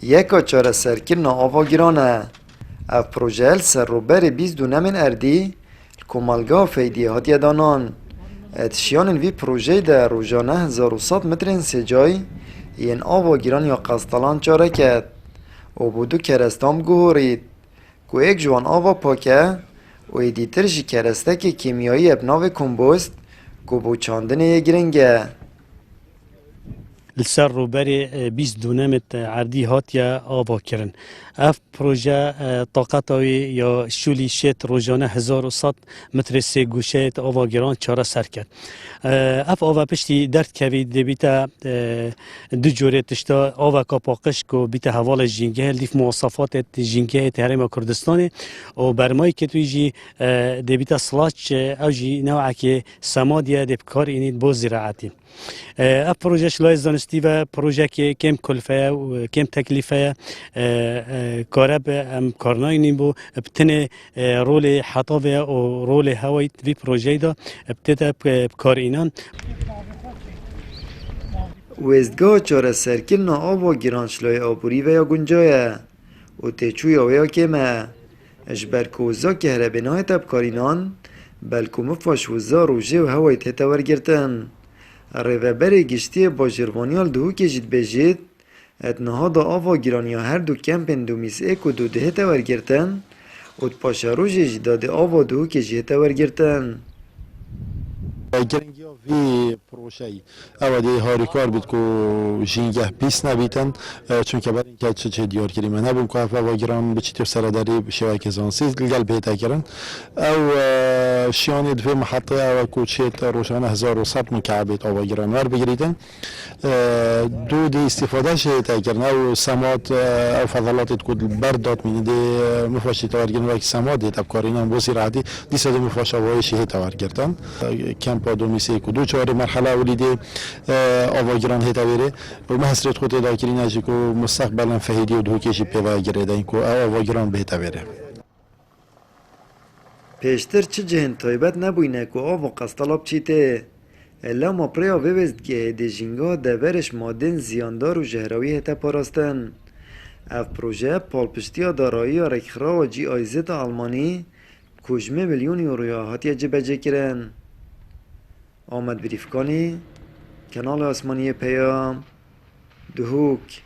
یکا چاره سرکرنا آوا گرانه. اف پروژه سر رو بر 22 اردی کمالگاه فیدی هاتیه دانان. اتشیان وی پروژه در روزانه 1100 مترین سجای این آوا گران یا قسطلان چاره کرد و بودو کرستام گوهرید که ایک جوان آوا پاکه و ایدیتر جی کرسته که کیمیایی ابناو کمبوست که بو چاندنه گرنگه. لسر روبری 22 متر عردی هاتیا آوا کرن. اف پروژه طاقتاوی یا شولی شت روزانه 1100 متر سه گوشه آوا گران چاره سر کرد. اف آوا پشتی درد کوید بیتا دو جوره تشتا آوا کاپاقش کو بیتا حوال جنگه لیف مواصفات جنگه تحریم کردستان و برمای که توی جی بیتا سلاچ او جی نوعه که سمادیه دبکار اینید بو زراعتی. اف پروژه شلای زانستی و پروژه که کم کلفه و کم تکلیفه کارب ام کارناینی بو بتنه رول حطاوه و رول هوایی وی پروژه دا ابتدا بکار اینان ویزدگاه چاره سرکرنا آوا گرانشلای آبوری و یا گنجایه و تیچوی آویا کمه اجبر کوزا که هره بناه تبکارینان بلکو مفاش وزا روژه و هوای تیتا ورگرتن ریوبر گشتی با جروانیال دهو که جید بجید اتنها دا آوا گرانیا هر دو کمپن دو میس ایک و دو دهتا ورگرتن و پاشا روژه جداد آوا دهو که جیتا ورگرتن گرنگی وی پروژه اوادی هاریکار بود که جینگه پیس نبیتن چون که برای اینکه چه دیار کردیم نبود که افوا گران به چطور سرداری شوی که زانسیز لگل بهتا کردن او شیانی دو محطه او کوچیت روشانه 1100 مکعبیت آوا گران ور بگیریدن دو دی استفاده شده کردن او سماد او فضلات کود بردات من دی مفاشی توارگن و سماد تبکارینان بوسی رادی دیسه مفاش اوای شهید توارگردن کمپ دومیسه کدو چهار مرحله ولیده آواگران هیتا بره و محصرت خود ادا کردن اجی کو مستقبلا فهیدی و دوکیشی پیوای گرده این کو آواگران بهتا بره. پیشتر چه جهن تایبت نبوینه که آوا قسطلاب چیته الا ما پریا بوزد که دی جنگا دورش مادن زیاندار و جهراوی هتا پاراستن اف پروژه پالپشتیا دارایی رکخرا و جی آیزت آلمانی کجمه میلیون یورویا هاتیه جبجه کرن آمد بریفکانی کانال آسمانی پیام دهوک